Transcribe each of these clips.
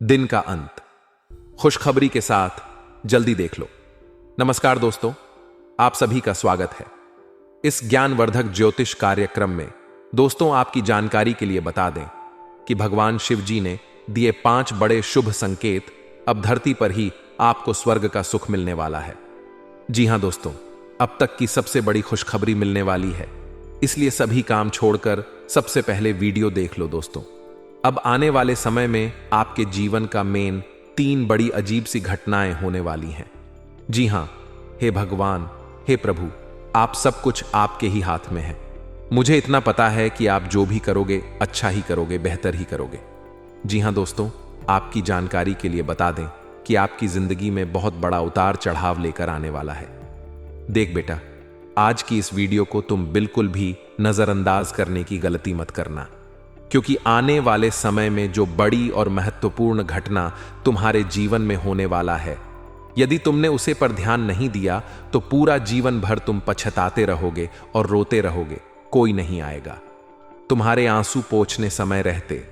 दिन का अंत खुशखबरी के साथ जल्दी देख लो। नमस्कार दोस्तों, आप सभी का स्वागत है इस ज्ञानवर्धक ज्योतिष कार्यक्रम में। दोस्तों, आपकी जानकारी के लिए बता दें कि भगवान शिव जी ने दिए 5 बड़े शुभ संकेत अब धरती पर ही आपको स्वर्ग का सुख मिलने वाला है। जी हां दोस्तों, अब तक की सबसे बड़ी खुशखबरी मिलने वाली है, इसलिए सभी काम छोड़कर सबसे पहले वीडियो देख लो दोस्तों। अब आने वाले समय में आपके जीवन का मेन 3 बड़ी अजीब सी घटनाएं होने वाली हैं। जी हां, हे भगवान, हे प्रभु, आप सब कुछ आपके ही हाथ में है। मुझे इतना पता है कि आप जो भी करोगे अच्छा ही करोगे, बेहतर ही करोगे। जी हां दोस्तों, आपकी जानकारी के लिए बता दें कि आपकी जिंदगी में बहुत बड़ा उतार चढ़ाव लेकर आने वाला है। देख बेटा, आज की इस वीडियो को तुम बिल्कुल भी नजरअंदाज करने की गलती मत करना, क्योंकि आने वाले समय में जो बड़ी और महत्वपूर्ण घटना तुम्हारे जीवन में होने वाला है, यदि तुमने उसे पर ध्यान नहीं दिया तो पूरा जीवन भर तुम पछताते रहोगे और रोते रहोगे, कोई नहीं आएगा। तुम्हारे आंसू पोंछने समय रहते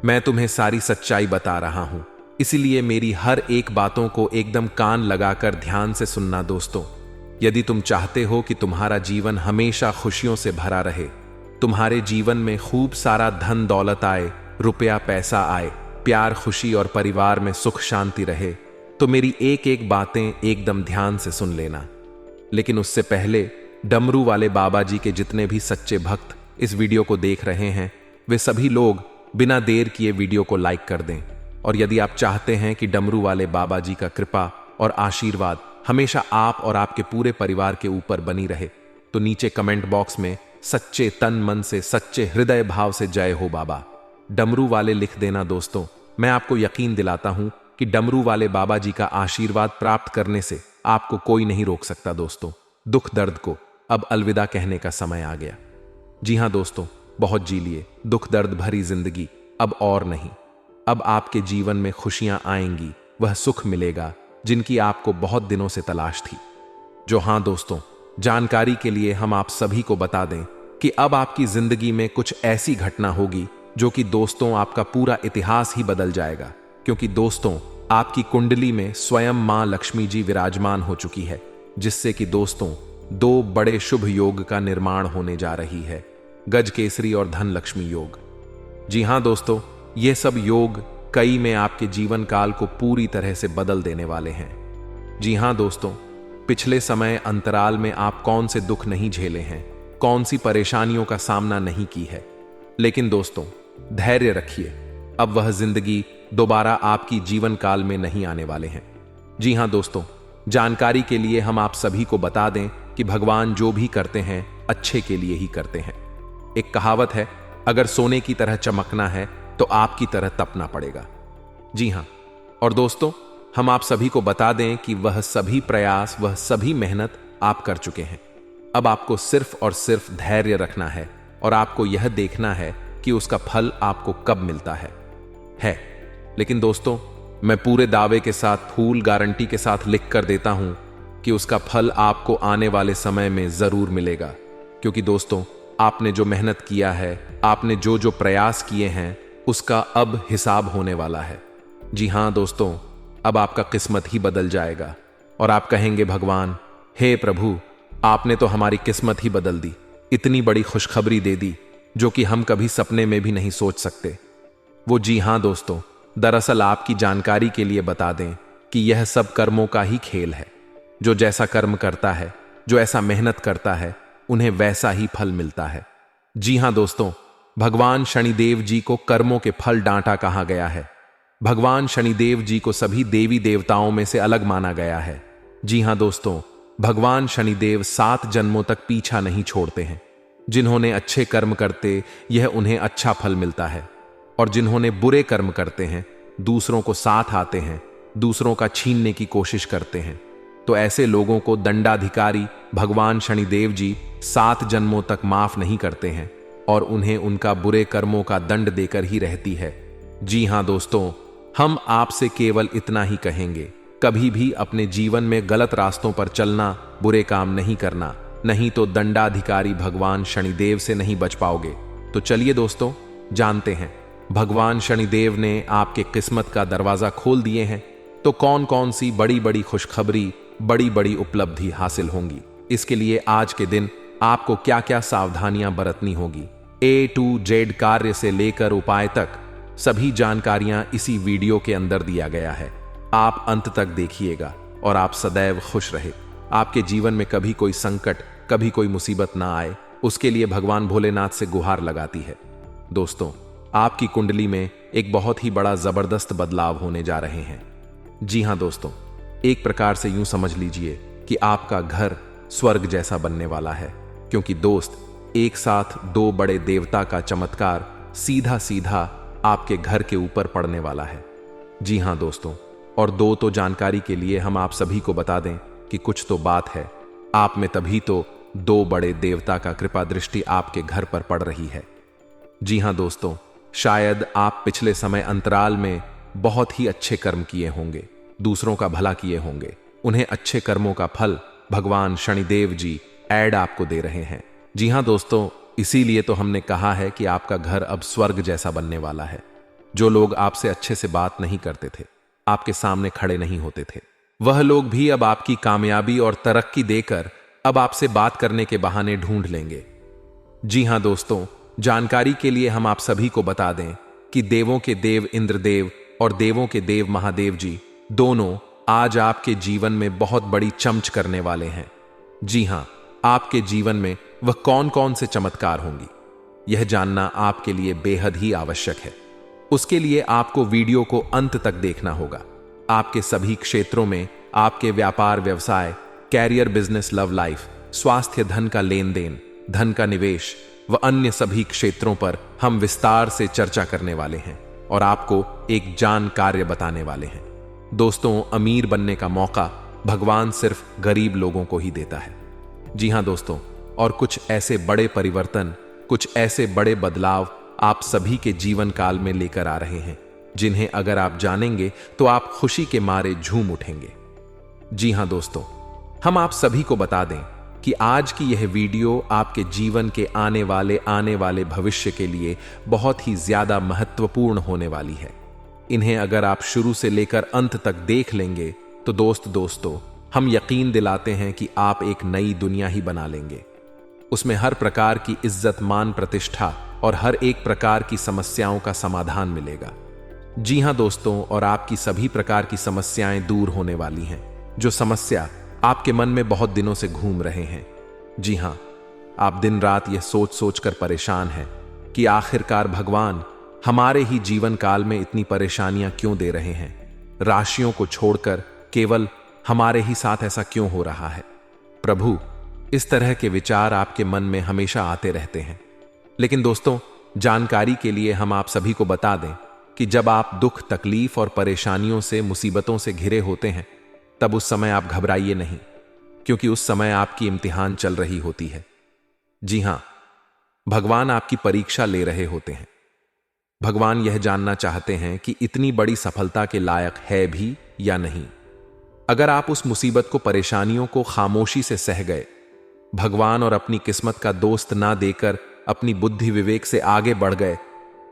मैं तुम्हें सारी सच्चाई बता रहा हूं, इसीलिए मेरी हर एक बातों को एकदम कान लगाकर ध्यान से सुनना दोस्तों। यदि तुम चाहते हो कि तुम्हारा जीवन हमेशा खुशियों से भरा रहे, तुम्हारे जीवन में खूब सारा धन दौलत आए, रुपया पैसा आए, प्यार खुशी और परिवार में सुख शांति रहे, तो मेरी एक एक बातें एकदम ध्यान से सुन लेना। लेकिन उससे पहले डमरू वाले बाबा जी के जितने भी सच्चे भक्त इस वीडियो को देख रहे हैं, वे सभी लोग बिना देर किए वीडियो को लाइक कर दें। और यदि आप चाहते हैं कि डमरू वाले बाबा जी का कृपा और आशीर्वाद हमेशा आप और आपके पूरे परिवार के ऊपर बनी रहे, तो नीचे कमेंट बॉक्स में सच्चे तन मन से, सच्चे हृदय भाव से जय हो बाबा डमरू वाले लिख देना दोस्तों। मैं आपको यकीन दिलाता हूं कि डमरू वाले बाबा जी का आशीर्वाद प्राप्त करने से आपको कोई नहीं रोक सकता दोस्तों। दुख दर्द को अब अलविदा कहने का समय आ गया। जी हां दोस्तों, बहुत जी लिए दुख दर्द भरी जिंदगी अब और नहीं। अब आपके जीवन में खुशियां आएंगी, वह सुख मिलेगा जिनकी आपको बहुत दिनों से तलाश थी। जो हां दोस्तों, जानकारी के लिए हम आप सभी को बता दें कि अब आपकी जिंदगी में कुछ ऐसी घटना होगी जो कि दोस्तों आपका पूरा इतिहास ही बदल जाएगा। क्योंकि दोस्तों, आपकी कुंडली में स्वयं मां लक्ष्मी जी विराजमान हो चुकी है, जिससे कि दोस्तों 2 बड़े शुभ योग का निर्माण होने जा रही है, गज केसरी और धन लक्ष्मी योग। जी हां दोस्तों, ये सब योग कई में आपके जीवन काल को पूरी तरह से बदल देने वाले हैं। जी हां दोस्तों, पिछले समय अंतराल में आप कौन से दुख नहीं झेले हैं, कौन सी परेशानियों का सामना नहीं की है, लेकिन दोस्तों धैर्य रखिए, अब वह जिंदगी दोबारा आपकी जीवन काल में नहीं आने वाले हैं। जी हां दोस्तों, जानकारी के लिए हम आप सभी को बता दें कि भगवान जो भी करते हैं अच्छे के लिए ही करते हैं। एक कहावत है, अगर सोने की तरह चमकना है तो आपकी तरह तपना पड़ेगा। जी हां, और दोस्तों हम आप सभी को बता दें कि वह सभी प्रयास, वह सभी मेहनत आप कर चुके हैं। अब आपको सिर्फ और सिर्फ धैर्य रखना है और आपको यह देखना है कि उसका फल आपको कब मिलता है। लेकिन दोस्तों, मैं पूरे दावे के साथ, फूल गारंटी के साथ लिख कर देता हूं कि उसका फल आपको आने वाले समय में जरूर मिलेगा। क्योंकि दोस्तों, आपने जो मेहनत किया है, आपने जो जो प्रयास किए हैं, उसका अब हिसाब होने वाला है। जी हां दोस्तों, अब आपका किस्मत ही बदल जाएगा और आप कहेंगे, भगवान, हे प्रभु, आपने तो हमारी किस्मत ही बदल दी, इतनी बड़ी खुशखबरी दे दी जो कि हम कभी सपने में भी नहीं सोच सकते। वो जी हां दोस्तों, दरअसल आपकी जानकारी के लिए बता दें कि यह सब कर्मों का ही खेल है। जो जैसा कर्म करता है, जो ऐसा मेहनत करता है, उन्हें वैसा ही फल मिलता है। जी हां दोस्तों, भगवान शनिदेव जी को कर्मों के फल डांटा कहा गया है। भगवान शनिदेव जी को सभी देवी देवताओं में से अलग माना गया है। जी हां दोस्तों, भगवान शनिदेव 7 जन्मों तक पीछा नहीं छोड़ते हैं। जिन्होंने अच्छे कर्म करते, यह उन्हें अच्छा फल मिलता है, और जिन्होंने बुरे कर्म करते हैं, दूसरों को साथ आते हैं, दूसरों का छीनने की कोशिश करते हैं, तो ऐसे लोगों को दंडाधिकारी भगवान शनिदेव जी 7 जन्मों तक माफ नहीं करते हैं और उन्हें उनका बुरे कर्मों का दंड देकर ही रहती है। जी हां दोस्तों, हम आपसे केवल इतना ही कहेंगे, कभी भी अपने जीवन में गलत रास्तों पर चलना, बुरे काम नहीं करना, नहीं तो दंडाधिकारी भगवान शनिदेव से नहीं बच पाओगे। तो चलिए दोस्तों, जानते हैं भगवान शनिदेव ने आपके किस्मत का दरवाजा खोल दिए हैं, तो कौन कौन सी बड़ी बड़ी खुशखबरी, बड़ी बड़ी उपलब्धि हासिल होंगी, इसके लिए आज के दिन आपको क्या क्या सावधानियां बरतनी होगी, A to Z कार्य से लेकर उपाय तक सभी जानकारियां इसी वीडियो के अंदर दिया गया है। आप अंत तक देखिएगा और आप सदैव खुश रहे। आपके जीवन में कभी कोई संकट, कभी कोई मुसीबत ना आए, उसके लिए भगवान भोलेनाथ से गुहार लगाती है। दोस्तों, आपकी कुंडली में एक बहुत ही बड़ा जबरदस्त बदलाव होने जा रहे हैं। जी हां दोस्तों, एक प्रकार से यूं समझ लीजिए कि आपका घर स्वर्ग जैसा बनने वाला है, क्योंकि दोस्त, एक साथ दो बड़े देवता का चमत्कार सीधा सीधा आपके घर के ऊपर पड़ने वाला है। जी हां दोस्तों, और दो तो जानकारी के लिए हम आप सभी को बता दें कि कुछ तो बात है आप में, तभी तो दो बड़े देवता का कृपा दृष्टि आपके घर पर पड़ रही है। जी हां दोस्तों, शायद आप पिछले समय अंतराल में बहुत ही अच्छे कर्म किए होंगे, दूसरों का भला किए होंगे। उन्हें अच्छे कर्मों का फल भगवान शनिदेव जी ऐड आपको दे रहे हैं। जी हां दोस्तों, इसीलिए तो हमने कहा है कि आपका घर अब स्वर्ग जैसा बनने वाला है। जो लोग आपसे अच्छे से बात नहीं करते थे, आपके सामने खड़े नहीं होते थे, वह लोग भी अब आपकी कामयाबी और तरक्की देकर अब आपसे बात करने के बहाने ढूंढ लेंगे। जी हां दोस्तों, जानकारी के लिए हम आप सभी को बता दें कि देवों के देव इंद्रदेव और देवों के देव महादेव जी दोनों आज आपके जीवन में बहुत बड़ी चमच करने वाले हैं। जी हां, आपके जीवन में वह कौन कौन से चमत्कार होंगी, यह जानना आपके लिए बेहद ही आवश्यक है। उसके लिए आपको वीडियो को अंत तक देखना होगा। आपके सभी क्षेत्रों में, आपके व्यापार व्यवसाय, कैरियर, बिजनेस, लव लाइफ, स्वास्थ्य, धन का लेन देन, धन का निवेश व अन्य सभी क्षेत्रों पर हम विस्तार से चर्चा करने वाले हैं और आपको एक जान कार्य बताने वाले हैं। दोस्तों, अमीर बनने का मौका भगवान सिर्फ गरीब लोगों को ही देता है। जी हां दोस्तों, और कुछ ऐसे बड़े परिवर्तन, कुछ ऐसे बड़े बदलाव आप सभी के जीवन काल में लेकर आ रहे हैं, जिन्हें अगर आप जानेंगे तो आप खुशी के मारे झूम उठेंगे। जी हां दोस्तों, हम आप सभी को बता दें कि आज की यह वीडियो आपके जीवन के आने वाले भविष्य के लिए बहुत ही ज्यादा महत्वपूर्ण होने वाली है। इन्हें अगर आप शुरू से लेकर अंत तक देख लेंगे तो दोस्तों, हम यकीन दिलाते हैं कि आप एक नई दुनिया ही बना लेंगे। उसमें हर प्रकार की इज्जत, मान, प्रतिष्ठा और हर एक प्रकार की समस्याओं का समाधान मिलेगा। जी हां दोस्तों, और आपकी सभी प्रकार की समस्याएं दूर होने वाली हैं, जो समस्या आपके मन में बहुत दिनों से घूम रहे हैं। जी हां, आप दिन रात यह सोच सोच कर परेशान हैं कि आखिरकार भगवान हमारे ही जीवन काल में इतनी परेशानियां क्यों दे रहे हैं, राशियों को छोड़कर केवल हमारे ही साथ ऐसा क्यों हो रहा है। प्रभु, इस तरह के विचार आपके मन में हमेशा आते रहते हैं। लेकिन दोस्तों, जानकारी के लिए हम आप सभी को बता दें कि जब आप दुख, तकलीफ और परेशानियों से, मुसीबतों से घिरे होते हैं, तब उस समय आप घबराइए नहीं, क्योंकि उस समय आपकी इम्तिहान चल रही होती है। जी हां, भगवान आपकी परीक्षा ले रहे होते हैं। भगवान यह जानना चाहते हैं कि इतनी बड़ी सफलता के लायक है भी या नहीं। अगर आप उस मुसीबत को, परेशानियों को खामोशी से सह गए, भगवान और अपनी किस्मत का दोस्त ना देकर अपनी बुद्धि विवेक से आगे बढ़ गए,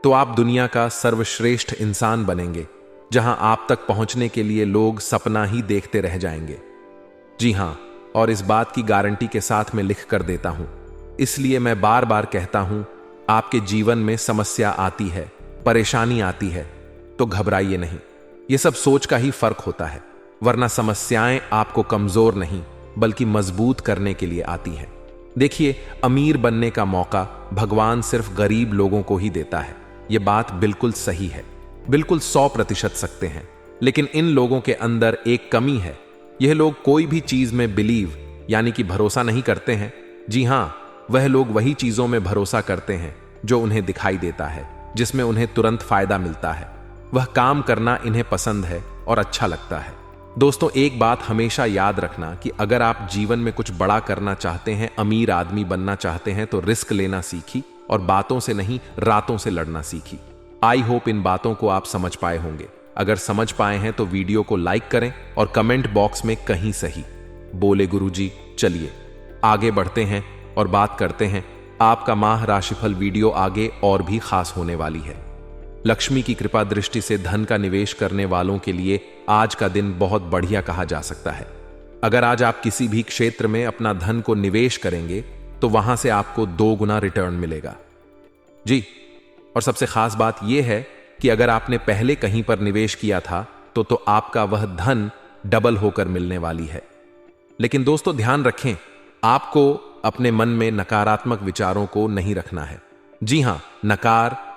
तो आप दुनिया का सर्वश्रेष्ठ इंसान बनेंगे, जहां आप तक पहुंचने के लिए लोग सपना ही देखते रह जाएंगे। जी हां, और इस बात की गारंटी के साथ मैं लिख कर देता हूं। इसलिए मैं बार बार कहता हूं, आपके जीवन में समस्या आती है, परेशानी आती है, तो घबराइए नहीं। यह सब सोच का ही फर्क होता है, वरना समस्याएं आपको कमजोर नहीं बल्कि मजबूत करने के लिए आती हैं। देखिए, अमीर बनने का मौका भगवान सिर्फ गरीब लोगों को ही देता है। यह बात बिल्कुल सही है, बिल्कुल 100% सकते हैं। लेकिन इन लोगों के अंदर एक कमी है, यह लोग कोई भी चीज में बिलीव यानी कि भरोसा नहीं करते हैं। जी हां, वह लोग वही चीजों में भरोसा करते हैं जो उन्हें दिखाई देता है, जिसमें उन्हें तुरंत फायदा मिलता है। वह काम करना इन्हें पसंद है और अच्छा लगता है। दोस्तों, एक बात हमेशा याद रखना कि अगर आप जीवन में कुछ बड़ा करना चाहते हैं, अमीर आदमी बनना चाहते हैं, तो रिस्क लेना सीखी और बातों से नहीं, रातों से लड़ना सीखी। आई होप इन बातों को आप समझ पाए होंगे। अगर समझ पाए हैं तो वीडियो को लाइक करें और कमेंट बॉक्स में कहीं सही बोले गुरुजी। चलिए आगे बढ़ते हैं और बात करते हैं। आपका माह राशिफल वीडियो आगे और भी खास होने वाली है। लक्ष्मी की कृपा दृष्टि से धन का निवेश करने वालों के लिए आज का दिन बहुत बढ़िया कहा जा सकता है। अगर आज आप किसी भी क्षेत्र में अपना धन को निवेश करेंगे तो वहां से आपको 2 गुना रिटर्न मिलेगा जी। और सबसे खास बात यह है कि अगर आपने पहले कहीं पर निवेश किया था तो आपका वह धन डबल होकर मिलने वाली है। लेकिन दोस्तों ध्यान रखें, आपको अपने मन में नकारात्मक विचारों को नहीं रखना है। जी हां,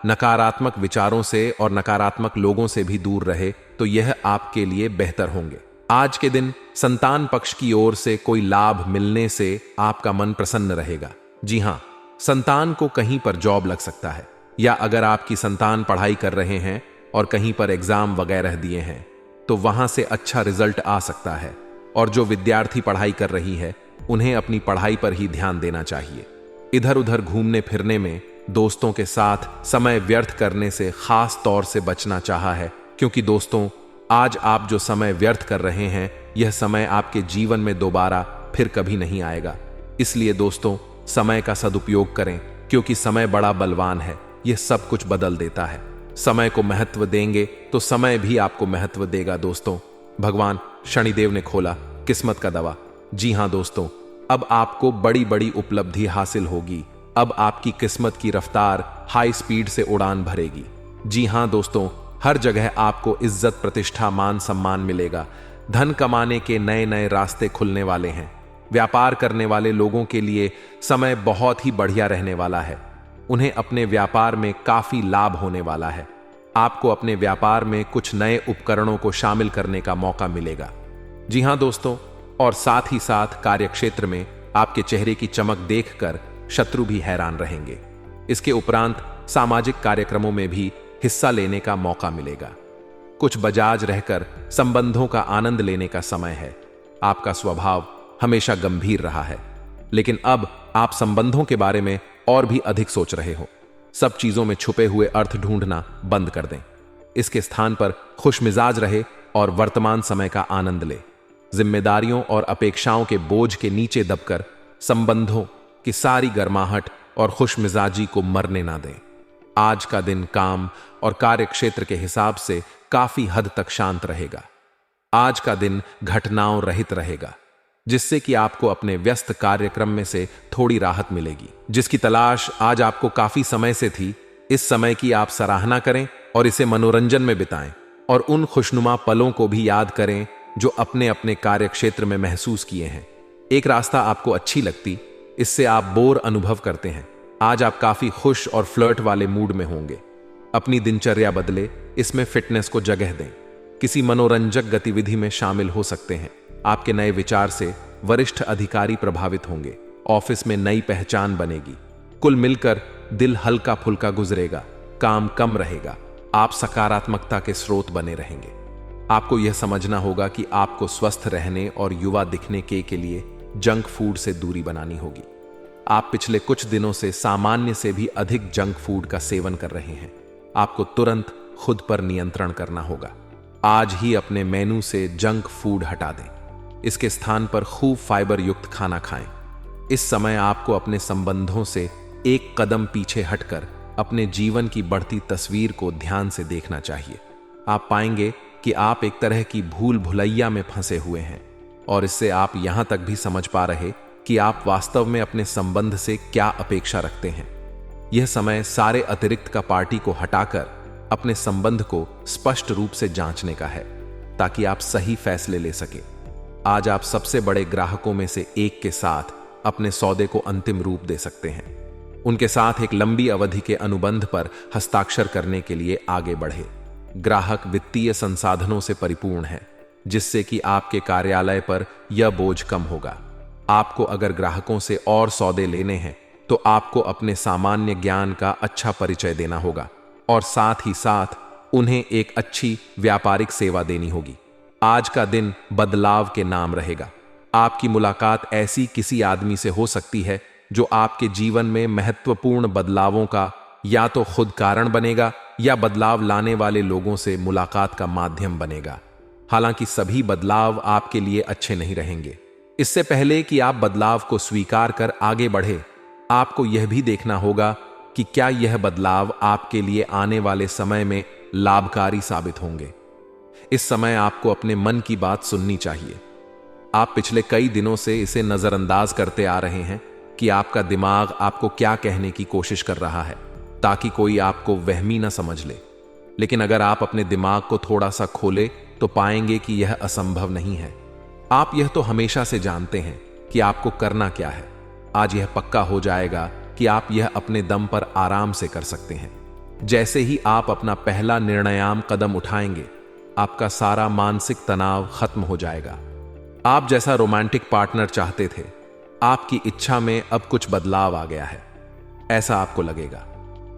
नकारात्मक विचारों से और नकारात्मक लोगों से भी दूर रहे तो यह आपके लिए बेहतर होंगे। आज के दिन संतान पक्ष की ओर से कोई लाभ मिलने से आपका मन प्रसन्न रहेगा। जी हां, संतान को कहीं पर जॉब लग सकता है, या अगर आपकी संतान पढ़ाई कर रहे हैं और कहीं पर एग्जाम वगैरह दिए हैं तो वहां से अच्छा रिजल्ट आ सकता है। और जो विद्यार्थी पढ़ाई कर रही है उन्हें अपनी पढ़ाई पर ही ध्यान देना चाहिए। इधर उधर घूमने फिरने में, दोस्तों के साथ समय व्यर्थ करने से खास तौर से बचना चाहा है, क्योंकि दोस्तों आज आप जो समय व्यर्थ कर रहे हैं यह समय आपके जीवन में दोबारा फिर कभी नहीं आएगा। इसलिए दोस्तों समय का सदुपयोग करें, क्योंकि समय बड़ा बलवान है, यह सब कुछ बदल देता है। समय को महत्व देंगे तो समय भी आपको महत्व देगा। दोस्तों भगवान शनिदेव ने खोला किस्मत का दवा। जी हां दोस्तों, अब आपको बड़ी बड़ी उपलब्धि हासिल होगी। अब आपकी किस्मत की रफ्तार हाई स्पीड से उड़ान भरेगी। जी हां दोस्तों, हर जगह आपको इज्जत, प्रतिष्ठा, मान सम्मान मिलेगा। धन कमाने के नए नए रास्ते खुलने वाले हैं। व्यापार करने वाले लोगों के लिए समय बहुत ही बढ़िया रहने वाला है। उन्हें अपने व्यापार में काफी लाभ होने वाला है। आपको अपने व्यापार में कुछ नए उपकरणों को शामिल करने का मौका मिलेगा। जी हां दोस्तों, और साथ ही साथ कार्यक्षेत्र में आपके चेहरे की चमक देखकर शत्रु भी हैरान रहेंगे। इसके उपरांत सामाजिक कार्यक्रमों में भी हिस्सा लेने का मौका मिलेगा। कुछ बजाज रहकर संबंधों का आनंद लेने का समय है। आपका स्वभाव हमेशा गंभीर रहा है, लेकिन अब आप संबंधों के बारे में और भी अधिक सोच रहे हो। सब चीजों में छुपे हुए अर्थ ढूंढना बंद कर दें। इसके स्थान पर खुश मिजाज रहे और वर्तमान समय का आनंद ले। जिम्मेदारियों और अपेक्षाओं के बोझ के नीचे दबकर संबंधों की सारी गर्माहट और खुश मिजाजी को मरने ना दें। आज का दिन काम और कार्य क्षेत्र के हिसाब से काफी हद तक शांत रहेगा। आज का दिन घटनाओं रहित रहेगा, जिससे कि आपको अपने व्यस्त कार्यक्रम में से थोड़ी राहत मिलेगी, जिसकी तलाश आज आपको काफी समय से थी। इस समय की आप सराहना करें और इसे मनोरंजन में बिताएं, और उन खुशनुमा पलों को भी याद करें जो अपने अपने कार्य क्षेत्र में महसूस किए हैं। एक रास्ता आपको अच्छी लगती, इससे आप बोर अनुभव करते हैं। आज आप काफी खुश और फ्लर्ट वाले मूड में होंगे। अपनी दिनचर्या बदले, इसमें फिटनेस को जगह दें। किसी मनोरंजक गतिविधि में शामिल हो सकते हैं। आपके नए विचार से वरिष्ठ अधिकारी प्रभावित होंगे। ऑफिस में नई पहचान बनेगी। कुल मिलकर दिल हल्का फुल्का गुजरेगा, काम कम रहेगा। आप सकारात्मकता के स्रोत बने रहेंगे। आपको यह समझना होगा कि आपको स्वस्थ रहने और युवा दिखने के लिए जंक फूड से दूरी बनानी होगी। आप पिछले कुछ दिनों से सामान्य से भी अधिक जंक फूड का सेवन कर रहे हैं। आपको तुरंत खुद पर नियंत्रण करना होगा। आज ही अपने मेनू से जंक फूड हटा दें। इसके स्थान पर खूब फाइबर युक्त खाना खाएं। इस समय आपको अपने संबंधों से एक कदम पीछे हटकर अपने जीवन की बढ़ती तस्वीर को ध्यान से देखना चाहिए। आप पाएंगे कि आप एक तरह की भूल भुलैया में फंसे हुए हैं, और इससे आप यहां तक भी समझ पा रहे कि आप वास्तव में अपने संबंध से क्या अपेक्षा रखते हैं। यह समय सारे अतिरिक्त का पार्टी को हटाकर अपने संबंध को स्पष्ट रूप से जांचने का है, ताकि आप सही फैसले ले सके। आज आप सबसे बड़े ग्राहकों में से एक के साथ अपने सौदे को अंतिम रूप दे सकते हैं। उनके साथ एक लंबी अवधि के अनुबंध पर हस्ताक्षर करने के लिए आगे बढ़े। ग्राहक वित्तीय संसाधनों से परिपूर्ण है, जिससे कि आपके कार्यालय पर यह बोझ कम होगा। आपको अगर ग्राहकों से और सौदे लेने हैं तो आपको अपने सामान्य ज्ञान का अच्छा परिचय देना होगा, और साथ ही साथ उन्हें एक अच्छी व्यापारिक सेवा देनी होगी। आज का दिन बदलाव के नाम रहेगा। आपकी मुलाकात ऐसी किसी आदमी से हो सकती है जो आपके जीवन में महत्वपूर्ण बदलावों का या तो खुद कारण बनेगा या बदलाव लाने वाले लोगों से मुलाकात का माध्यम बनेगा। हालांकि सभी बदलाव आपके लिए अच्छे नहीं रहेंगे। इससे पहले कि आप बदलाव को स्वीकार कर आगे बढ़े, आपको यह भी देखना होगा कि क्या यह बदलाव आपके लिए आने वाले समय में लाभकारी साबित होंगे। इस समय आपको अपने मन की बात सुननी चाहिए। आप पिछले कई दिनों से इसे नजरअंदाज करते आ रहे हैं कि आपका दिमाग आपको क्या कहने की कोशिश कर रहा है, ताकि कोई आपको वहमी न समझ ले। लेकिन अगर आप अपने दिमाग को थोड़ा सा खोले तो पाएंगे कि यह असंभव नहीं है। आप यह तो हमेशा से जानते हैं कि आपको करना क्या है। आज यह पक्का हो जाएगा कि आप यह अपने दम पर आराम से कर सकते हैं। जैसे ही आप अपना पहला निर्णयात्मक कदम उठाएंगे, आपका सारा मानसिक तनाव खत्म हो जाएगा। आप जैसा रोमांटिक पार्टनर चाहते थे, आपकी इच्छा में अब कुछ बदलाव आ गया है, ऐसा आपको लगेगा।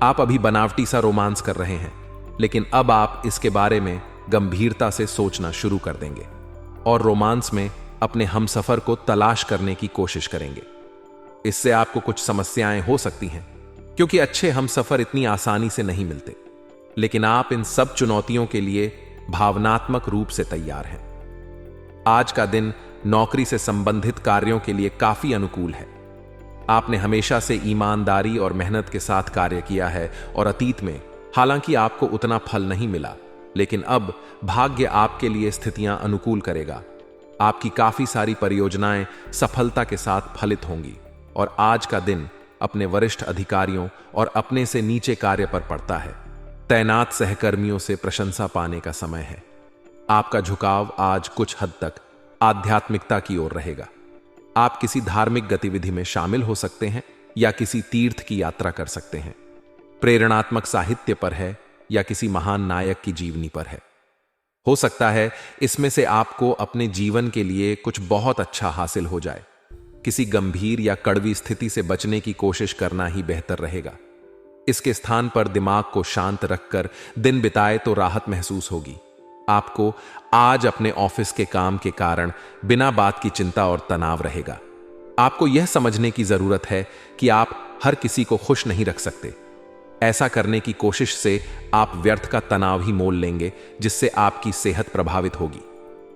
आप अभी बनावटी सा रोमांस कर रहे हैं, लेकिन अब आप इसके बारे में गंभीरता से सोचना शुरू कर देंगे और रोमांस में अपने हमसफर को तलाश करने की कोशिश करेंगे। इससे आपको कुछ समस्याएं हो सकती हैं, क्योंकि अच्छे हमसफर इतनी आसानी से नहीं मिलते। लेकिन आप इन सब चुनौतियों के लिए भावनात्मक रूप से तैयार हैं। आज का दिन नौकरी से संबंधित कार्यों के लिए काफी अनुकूल है। आपने हमेशा से ईमानदारी और मेहनत के साथ कार्य किया है और अतीत में हालांकि आपको उतना फल नहीं मिला, लेकिन अब भाग्य आपके लिए स्थितियां अनुकूल करेगा। आपकी काफी सारी परियोजनाएं सफलता के साथ फलित होंगी और आज का दिन अपने वरिष्ठ अधिकारियों और अपने से नीचे कार्य पर पड़ता है। तैनात सहकर्मियों से प्रशंसा पाने का समय है। आपका झुकाव आज कुछ हद तक आध्यात्मिकता की ओर रहेगा। आप किसी धार्मिक गतिविधि में शामिल हो सकते हैं या किसी तीर्थ की यात्रा कर सकते हैं। प्रेरणात्मक साहित्य पर है या किसी महान नायक की जीवनी पर है। हो सकता है इसमें से आपको अपने जीवन के लिए कुछ बहुत अच्छा हासिल हो जाए। किसी गंभीर या कड़वी स्थिति से बचने की कोशिश करना ही बेहतर रहेगा। इसके स्थान पर दिमाग को शांत रखकर दिन बिताए तो राहत महसूस होगी। आपको आज अपने ऑफिस के काम के कारण बिना बात की चिंता और तनाव रहेगा। आपको यह समझने की जरूरत है कि आप हर किसी को खुश नहीं रख सकते। ऐसा करने की कोशिश से आप व्यर्थ का तनाव ही मोल लेंगे, जिससे आपकी सेहत प्रभावित होगी।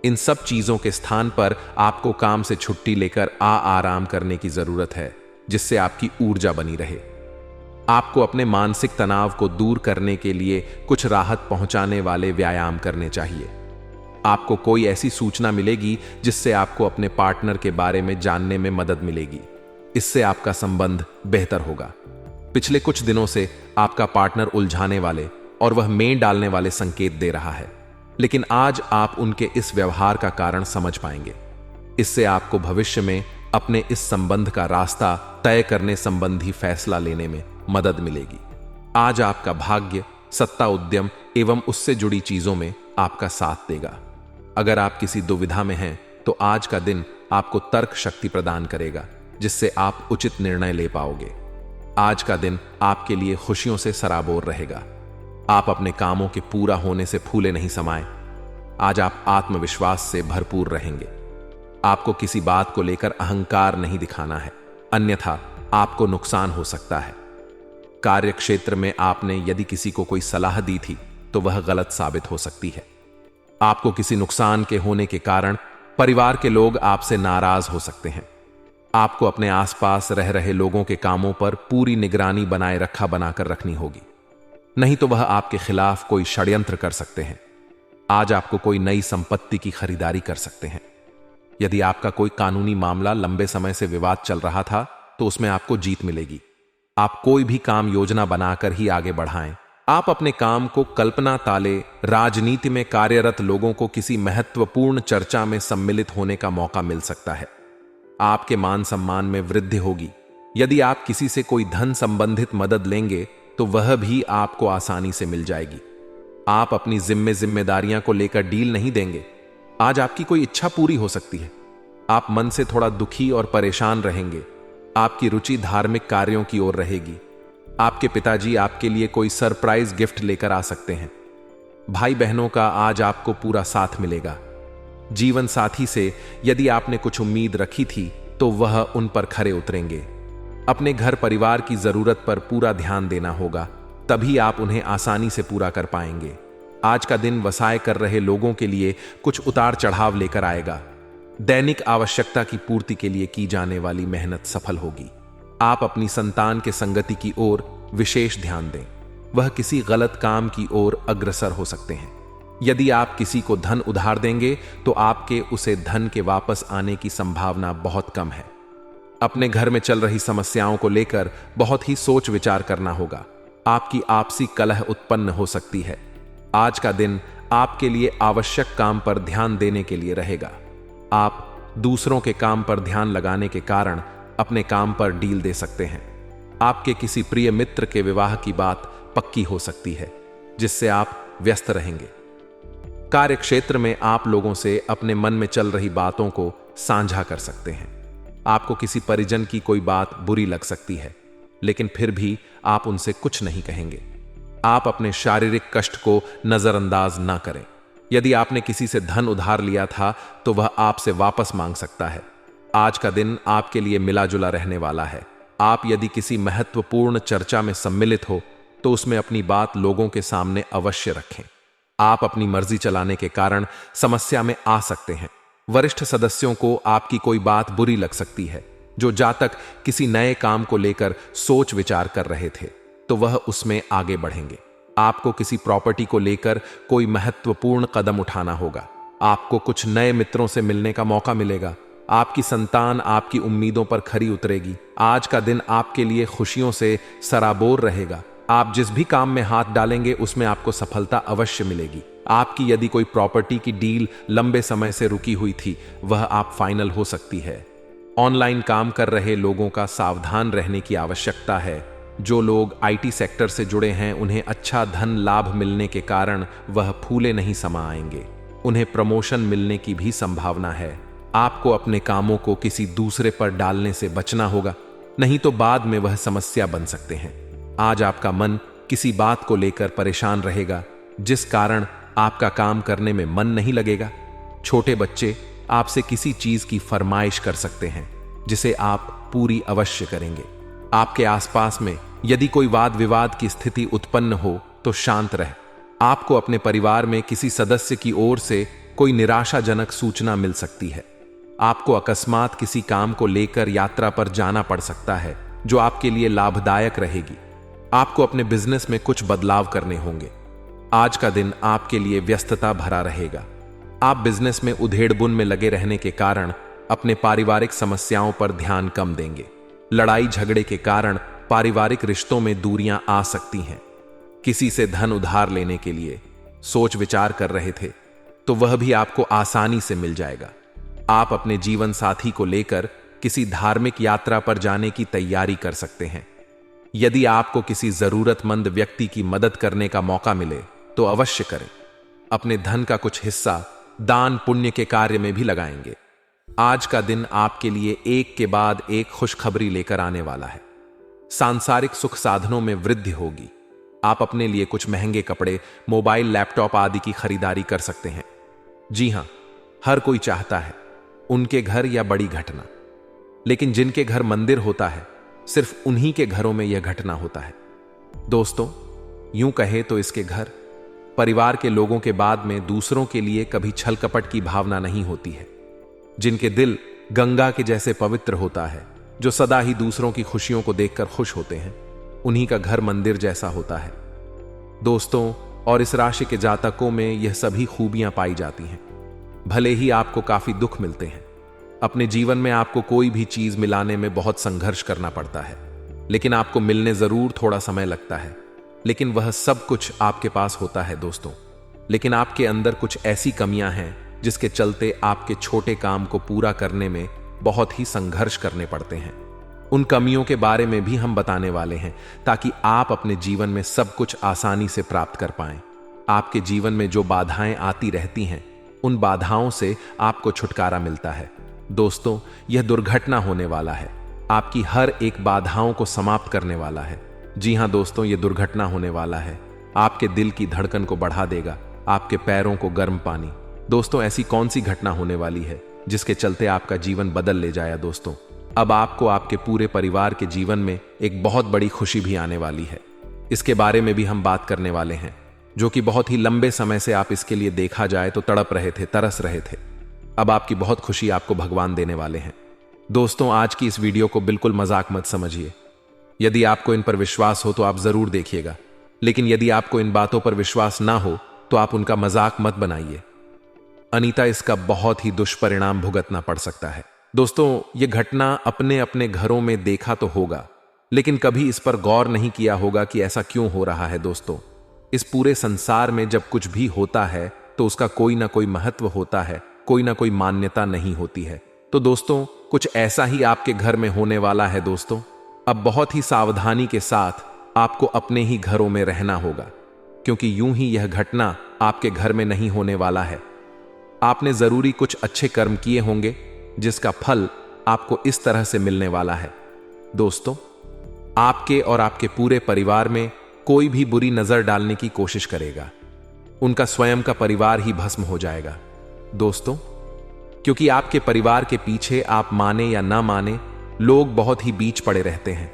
इन सब चीजों के स्थान पर आपको काम से छुट्टी लेकर आराम करने की जरूरत है, जिससे आपकी ऊर्जा बनी रहे। आपको अपने मानसिक तनाव को दूर करने के लिए कुछ राहत पहुंचाने वाले व्यायाम करने चाहिए। आपको कोई ऐसी सूचना मिलेगी जिससे आपको अपने पार्टनर के बारे में जानने में मदद मिलेगी। इससे आपका संबंध बेहतर होगा। पिछले कुछ दिनों से आपका पार्टनर उलझाने वाले और वह मेल डालने वाले संकेत दे रहा है, लेकिन आज आप उनके इस व्यवहार का कारण समझ पाएंगे। इससे आपको भविष्य में अपने इस संबंध का रास्ता तय करने संबंधी फैसला लेने में मदद मिलेगी। आज आपका भाग्य सत्ता, उद्यम एवं उससे जुड़ी चीजों में आपका साथ देगा। अगर आप किसी दुविधा में हैं तो आज का दिन आपको तर्क शक्ति प्रदान करेगा, जिससे आप उचित निर्णय ले पाओगे। आज का दिन आपके लिए खुशियों से सराबोर रहेगा। आप अपने कामों के पूरा होने से फूले नहीं समाये। आज आप आत्मविश्वास से भरपूर रहेंगे। आपको किसी बात को लेकर अहंकार नहीं दिखाना है, अन्यथा आपको नुकसान हो सकता है। कार्य क्षेत्र में आपने यदि किसी को कोई सलाह दी थी तो वह गलत साबित हो सकती है। आपको किसी नुकसान के होने के कारण परिवार के लोग आपसे नाराज हो सकते हैं। आपको अपने आसपास रह रहे लोगों के कामों पर पूरी निगरानी बनाकर रखनी होगी, नहीं तो वह आपके खिलाफ कोई षड्यंत्र कर सकते हैं। आज आपको कोई नई संपत्ति की खरीदारी कर सकते हैं। यदि आपका कोई कानूनी मामला लंबे समय से विवाद चल रहा था तो उसमें आपको जीत मिलेगी। आप कोई भी काम योजना बनाकर ही आगे बढ़ाएं। आप अपने काम को कल्पना ताले राजनीति में कार्यरत लोगों को किसी महत्वपूर्ण चर्चा में सम्मिलित होने का मौका मिल सकता है। आपके मान सम्मान में वृद्धि होगी। यदि आप किसी से कोई धन संबंधित मदद लेंगे तो वह भी आपको आसानी से मिल जाएगी। आप अपनी जिम्मेदारियां को लेकर डील नहीं देंगे। आज आपकी कोई इच्छा पूरी हो सकती है। आप मन से थोड़ा दुखी और परेशान रहेंगे। आपकी रुचि धार्मिक कार्यों की ओर रहेगी। आपके पिताजी आपके लिए कोई सरप्राइज गिफ्ट लेकर आ सकते हैं। भाई बहनों का आज आपको पूरा साथ मिलेगा। जीवन साथी से यदि आपने कुछ उम्मीद रखी थी तो वह उन पर खरे उतरेंगे। अपने घर परिवार की जरूरत पर पूरा ध्यान देना होगा, तभी आप उन्हें आसानी से पूरा कर पाएंगे। आज का दिन व्यवसाय कर रहे लोगों के लिए कुछ उतार चढ़ाव लेकर आएगा। दैनिक आवश्यकता की पूर्ति के लिए की जाने वाली मेहनत सफल होगी। आप अपनी संतान के संगति की ओर विशेष ध्यान दें। वह किसी गलत काम की ओर अग्रसर हो सकते हैं। यदि आप किसी को धन उधार देंगे तो आपके उसे धन के वापस आने की संभावना बहुत कम है। अपने घर में चल रही समस्याओं को लेकर बहुत ही सोच विचार करना होगा। आपकी आपसी कलह उत्पन्न हो सकती है। आज का दिन आपके लिए आवश्यक काम पर ध्यान देने के लिए रहेगा। आप दूसरों के काम पर ध्यान लगाने के कारण अपने काम पर डील दे सकते हैं। आपके किसी प्रिय मित्र के विवाह की बात पक्की हो सकती है, जिससे आप व्यस्त रहेंगे। कार्य क्षेत्र में आप लोगों से अपने मन में चल रही बातों को साझा कर सकते हैं। आपको किसी परिजन की कोई बात बुरी लग सकती है, लेकिन फिर भी आप उनसे कुछ नहीं कहेंगे। आप अपने शारीरिक कष्ट को नजरअंदाज ना करें। यदि आपने किसी से धन उधार लिया था तो वह आपसे वापस मांग सकता है। आज का दिन आपके लिए मिला जुला रहने वाला है। आप यदि किसी महत्वपूर्ण चर्चा में सम्मिलित हो तो उसमें अपनी बात लोगों के सामने अवश्य रखें। आप अपनी मर्जी चलाने के कारण समस्या में आ सकते हैं। वरिष्ठ सदस्यों को आपकी कोई बात बुरी लग सकती है। जो जातक किसी नए काम को लेकर सोच विचार कर रहे थे तो वह उसमें आगे बढ़ेंगे। आपको किसी प्रॉपर्टी को लेकर कोई महत्वपूर्ण कदम उठाना होगा। आपको कुछ नए मित्रों से मिलने का मौका मिलेगा। आपकी संतान आपकी उम्मीदों पर खरी उतरेगी। आज का दिन आपके लिए खुशियों से सराबोर रहेगा। आप जिस भी काम में हाथ डालेंगे उसमें आपको सफलता अवश्य मिलेगी। आपकी यदि कोई प्रॉपर्टी की डील लंबे समय से रुकी हुई थी, वह आप फाइनल हो सकती है। ऑनलाइन काम कर रहे लोगों का सावधान रहने की आवश्यकता है। जो लोग आईटी सेक्टर से जुड़े हैं उन्हें अच्छा धन लाभ मिलने के कारण वह फूले नहीं समा आएंगे। उन्हें प्रमोशन मिलने की भी संभावना है। आपको अपने कामों को किसी दूसरे पर डालने से बचना होगा, नहीं तो बाद में वह समस्या बन सकते हैं। आज आपका मन किसी बात को लेकर परेशान रहेगा, जिस कारण आपका काम करने में मन नहीं लगेगा। छोटे बच्चे आपसे किसी चीज की फरमाइश कर सकते हैं, जिसे आप पूरी अवश्य करेंगे। आपके आसपास में यदि कोई वाद विवाद की स्थिति उत्पन्न हो तो शांत रहे। आपको अपने परिवार में किसी सदस्य की ओर से कोई निराशाजनक सूचना मिल सकती है। आपको अकस्मात किसी काम को लेकर यात्रा पर जाना पड़ सकता है, जो आपके लिए लाभदायक रहेगी। आपको अपने बिजनेस में कुछ बदलाव करने होंगे। आज का दिन आपके लिए व्यस्तता भरा रहेगा। आप बिजनेस में उधेड़-बुन में लगे रहने के कारण अपने पारिवारिक समस्याओं पर ध्यान कम देंगे। लड़ाई झगड़े के कारण पारिवारिक रिश्तों में दूरियां आ सकती हैं। किसी से धन उधार लेने के लिए सोच विचार कर रहे थे तो वह भी आपको आसानी से मिल जाएगा। आप अपने जीवन साथी को लेकर किसी धार्मिक यात्रा पर जाने की तैयारी कर सकते हैं। यदि आपको किसी जरूरतमंद व्यक्ति की मदद करने का मौका मिले तो अवश्य करें। अपने धन का कुछ हिस्सा दान पुण्य के कार्य में भी लगाएंगे। आज का दिन आपके लिए एक के बाद एक खुशखबरी लेकर आने वाला है। सांसारिक सुख साधनों में वृद्धि होगी। आप अपने लिए कुछ महंगे कपड़े, मोबाइल, लैपटॉप आदि की खरीदारी कर सकते हैं। जी हां, हर कोई चाहता है उनके घर या बड़ी घटना, लेकिन जिनके घर मंदिर होता है सिर्फ उन्हीं के घरों में यह घटना होता है। दोस्तों, यूं कहे तो इसके घर परिवार के लोगों के बाद में दूसरों के लिए कभी छल कपट की भावना नहीं होती है। जिनके दिल गंगा के जैसे पवित्र होता है, जो सदा ही दूसरों की खुशियों को देखकर खुश होते हैं, उन्हीं का घर मंदिर जैसा होता है। दोस्तों, और इस राशि के जातकों में यह सभी खूबियां पाई जाती हैं। भले ही आपको काफी दुख मिलते हैं, अपने जीवन में आपको कोई भी चीज मिलाने में बहुत संघर्ष करना पड़ता है, लेकिन आपको मिलने जरूर थोड़ा समय लगता है, लेकिन वह सब कुछ आपके पास होता है दोस्तों। लेकिन आपके अंदर कुछ ऐसी कमियां हैं जिसके चलते आपके छोटे काम को पूरा करने में बहुत ही संघर्ष करने पड़ते हैं। उन कमियों के बारे में भी हम बताने वाले हैं, ताकि आप अपने जीवन में सब कुछ आसानी से प्राप्त कर पाएं। आपके जीवन में जो बाधाएं आती रहती हैं, उन बाधाओं से आपको छुटकारा मिलता है। दोस्तों, यह दुर्घटना होने वाला है, आपकी हर एक बाधाओं को समाप्त करने वाला है। जी हां दोस्तों, यह दुर्घटना होने वाला है, आपके दिल की धड़कन को बढ़ा देगा, आपके पैरों को गर्म पानी। दोस्तों, ऐसी कौन सी घटना होने वाली है जिसके चलते आपका जीवन बदल ले जाए? दोस्तों, अब आपको आपके पूरे परिवार के जीवन में एक बहुत बड़ी खुशी भी आने वाली है। इसके बारे में भी हम बात करने वाले हैं, जो कि बहुत ही लंबे समय से आप इसके लिए देखा जाए तो तड़प रहे थे, तरस रहे थे। अब आपकी बहुत खुशी आपको भगवान देने वाले हैं। दोस्तों, आज की इस वीडियो को बिल्कुल मजाक मत समझिए। यदि आपको इन पर विश्वास हो तो आप जरूर देखिएगा, लेकिन यदि आपको इन बातों पर विश्वास ना हो तो आप उनका मजाक मत बनाइए। अनीता इसका बहुत ही दुष्परिणाम भुगतना पड़ सकता है। दोस्तों, ये घटना अपने अपने घरों में देखा तो होगा, लेकिन कभी इस पर गौर नहीं किया होगा कि ऐसा क्यों हो रहा है। दोस्तों, इस पूरे संसार में जब कुछ भी होता है तो उसका कोई ना कोई महत्व होता है, कोई ना कोई मान्यता नहीं होती है। तो दोस्तों, कुछ ऐसा ही आपके घर में होने वाला है। दोस्तों, अब बहुत ही सावधानी के साथ आपको अपने ही घरों में रहना होगा, क्योंकि यूं ही यह घटना आपके घर में नहीं होने वाला है। आपने जरूरी कुछ अच्छे कर्म किए होंगे जिसका फल आपको इस तरह से मिलने वाला है। दोस्तों, आपके और आपके पूरे परिवार में कोई भी बुरी नजर डालने की कोशिश करेगा, उनका स्वयं का परिवार ही भस्म हो जाएगा। दोस्तों, क्योंकि आपके परिवार के पीछे आप माने या ना माने, लोग बहुत ही बीच पड़े रहते हैं।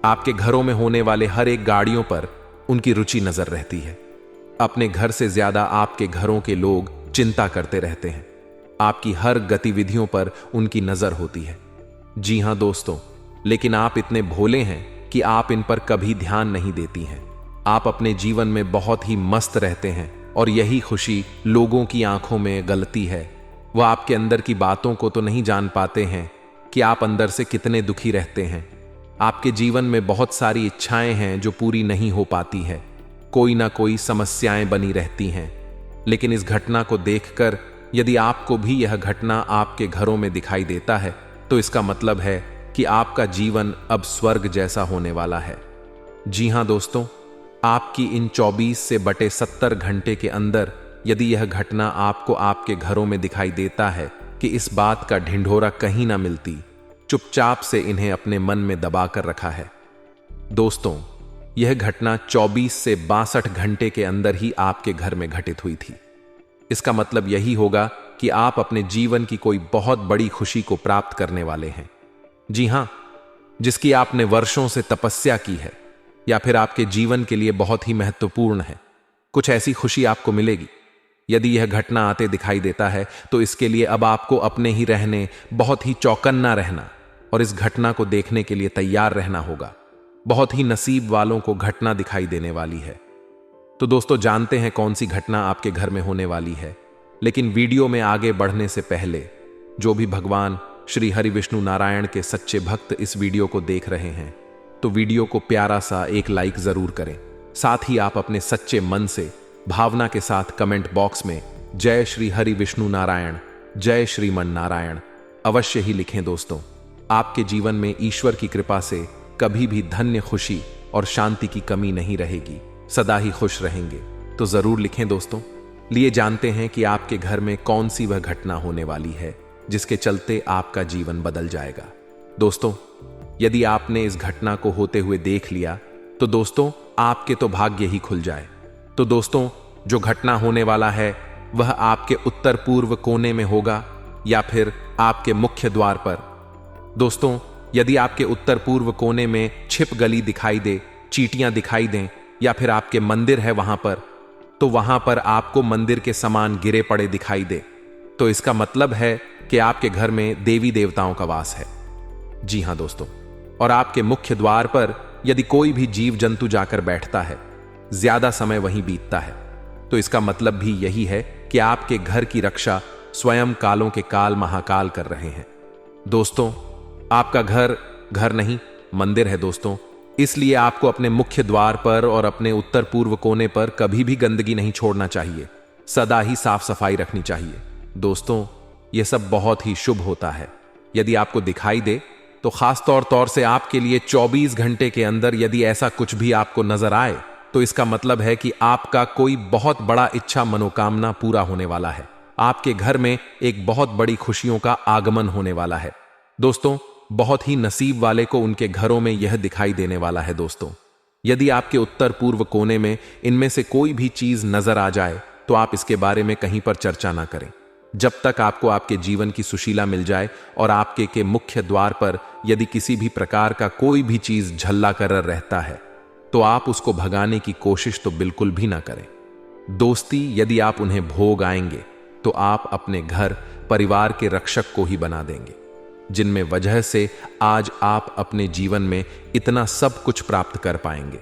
आपके घरों में होने वाले हर एक गाड़ियों पर उनकी रुचि नजर रहती है। अपने घर से ज्यादा आपके घरों के लोग चिंता करते रहते हैं। आपकी हर गतिविधियों पर उनकी नजर होती है। जी हां दोस्तों, लेकिन आप इतने भोले हैं कि आप इन पर कभी ध्यान नहीं देती हैं। आप अपने जीवन में बहुत ही मस्त रहते हैं और यही खुशी लोगों की आंखों में गलती है। वह आपके अंदर की बातों को तो नहीं जान पाते हैं कि आप अंदर से कितने दुखी रहते हैं। आपके जीवन में बहुत सारी इच्छाएं हैं जो पूरी नहीं हो पाती है, कोई ना कोई समस्याएं बनी रहती हैं। लेकिन इस घटना को देखकर यदि आपको भी यह घटना आपके घरों में दिखाई देता है तो इसका मतलब है कि आपका जीवन अब स्वर्ग जैसा होने वाला है। जी हां दोस्तों, आपकी इन 24 से बटे 70 घंटे के अंदर यदि यह घटना आपको आपके घरों में दिखाई देता है कि इस बात का ढिंढोरा कहीं ना मिलती, चुपचाप से इन्हें अपने मन में दबा कर रखा है। दोस्तों, यह घटना 24 से 62 घंटे के अंदर ही आपके घर में घटित हुई थी। इसका मतलब यही होगा कि आप अपने जीवन की कोई बहुत बड़ी खुशी को प्राप्त करने वाले हैं। जी हां, जिसकी आपने वर्षों से तपस्या की है या फिर आपके जीवन के लिए बहुत ही महत्वपूर्ण है। कुछ ऐसी खुशी आपको मिलेगी। यदि यह घटना आते दिखाई देता है तो इसके लिए अब आपको अपने ही रहने, बहुत ही चौकन्ना रहना और इस घटना को देखने के लिए तैयार रहना होगा। बहुत ही नसीब वालों को घटना दिखाई देने वाली है। तो दोस्तों, जानते हैं कौन सी घटना आपके घर में होने वाली है। लेकिन वीडियो में आगे बढ़ने से पहले जो भी भगवान श्री हरि विष्णु नारायण के सच्चे भक्त इस वीडियो को देख रहे हैं तो वीडियो को प्यारा सा एक लाइक जरूर करें। साथ ही आप अपने सच्चे मन से भावना के साथ कमेंट बॉक्स में जय श्री हरि विष्णु नारायण, जय श्रीमन नारायण अवश्य ही लिखें। दोस्तों, आपके जीवन में ईश्वर की कृपा से कभी भी धन्य, खुशी और शांति की कमी नहीं रहेगी, सदा ही खुश रहेंगे। तो जरूर लिखें दोस्तों। लिए जानते हैं कि आपके घर में कौन सी वह घटना होने वाली है जिसके चलते आपका जीवन बदल जाएगा। दोस्तों, यदि आपने इस घटना को होते हुए देख लिया तो दोस्तों आपके तो भाग्य ही खुल जाए। तो दोस्तों, जो घटना होने वाला है वह आपके उत्तर पूर्व कोने में होगा या फिर आपके मुख्य द्वार पर। दोस्तों, यदि आपके उत्तर पूर्व कोने में छिप गली दिखाई दे, चींटियां दिखाई दें या फिर आपके मंदिर है वहां पर, तो वहां पर आपको मंदिर के समान गिरे पड़े दिखाई दे तो इसका मतलब है कि आपके घर में देवी देवताओं का वास है। जी हां दोस्तों, और आपके मुख्य द्वार पर यदि कोई भी जीव जंतु जाकर बैठता है, ज्यादा समय वहीं बीतता है, तो इसका मतलब भी यही है कि आपके घर की रक्षा स्वयं कालों के काल महाकाल कर रहे हैं। दोस्तों, आपका घर घर नहीं मंदिर है दोस्तों, इसलिए आपको अपने मुख्य द्वार पर और अपने उत्तर पूर्व कोने पर कभी भी गंदगी नहीं छोड़ना चाहिए, सदा ही साफ सफाई रखनी चाहिए। दोस्तों, यह सब बहुत ही शुभ होता है। यदि आपको दिखाई दे तो खास तौर से आपके लिए 24 घंटे के अंदर यदि ऐसा कुछ भी आपको नजर आए तो इसका मतलब है कि आपका कोई बहुत बड़ा इच्छा मनोकामना पूरा होने वाला है। आपके घर में एक बहुत बड़ी खुशियों का आगमन होने वाला है। दोस्तों, बहुत ही नसीब वाले को उनके घरों में यह दिखाई देने वाला है। दोस्तों, यदि आपके उत्तर पूर्व कोने में इनमें से कोई भी चीज नजर आ जाए तो आप इसके बारे में कहीं पर चर्चा ना करें जब तक आपको आपके जीवन की सुशीला मिल जाए। और आपके के मुख्य द्वार पर यदि किसी भी प्रकार का कोई भी चीज झल्ला कर रहता है तो आप उसको भगाने की कोशिश तो बिल्कुल भी ना करें। दोस्ती यदि आप उन्हें भोग आएंगे तो आप अपने घर परिवार के रक्षक को ही बना देंगे। जिनमें वजह से आज आप अपने जीवन में इतना सब कुछ प्राप्त कर पाएंगे,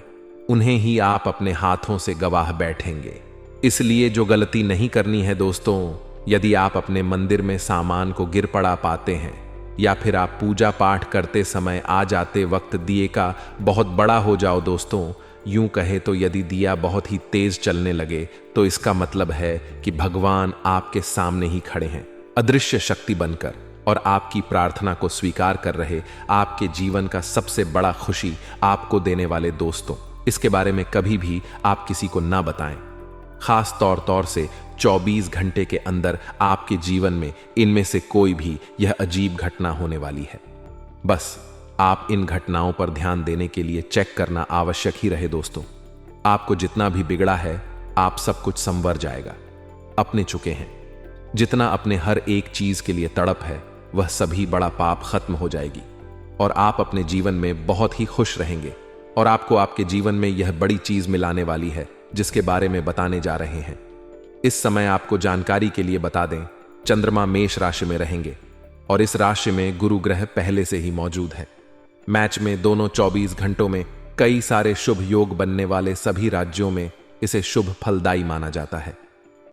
उन्हें ही आप अपने हाथों से गवाह बैठेंगे। इसलिए जो गलती नहीं करनी है दोस्तों, यदि आप अपने मंदिर में सामान को गिर पड़ा पाते हैं या फिर आप पूजा पाठ करते समय आ जाते वक्त दिए का बहुत बड़ा हो जाओ दोस्तों, यूं कहे तो यदि दिया बहुत ही तेज चलने लगे तो इसका मतलब है कि भगवान आपके सामने ही खड़े हैं, अदृश्य शक्ति बनकर, और आपकी प्रार्थना को स्वीकार कर रहे, आपके जीवन का सबसे बड़ा खुशी आपको देने वाले दोस्तों। इसके बारे में कभी भी आप किसी को ना बताएं, खास तौर से 24 घंटे के अंदर आपके जीवन में इनमें से कोई भी यह अजीब घटना होने वाली है। बस आप इन घटनाओं पर ध्यान देने के लिए चेक करना आवश्यक ही रहे दोस्तों। आपको जितना भी बिगड़ा है, आप सब कुछ संवर जाएगा। अपने चुके हैं, जितना अपने हर एक चीज के लिए तड़प है, वह सभी बड़ा पाप खत्म हो जाएगी और आप अपने जीवन में बहुत ही खुश रहेंगे। और आपको आपके जीवन में यह बड़ी चीज मिलाने वाली है जिसके बारे में बताने जा रहे हैं। इस समय आपको जानकारी के लिए बता दें, चंद्रमा मेष राशि में रहेंगे और इस राशि में गुरु ग्रह पहले से ही मौजूद है। मैच में दोनों 24 घंटों में कई सारे शुभ योग बनने वाले सभी राज्यों में इसे शुभ फलदायी माना जाता है।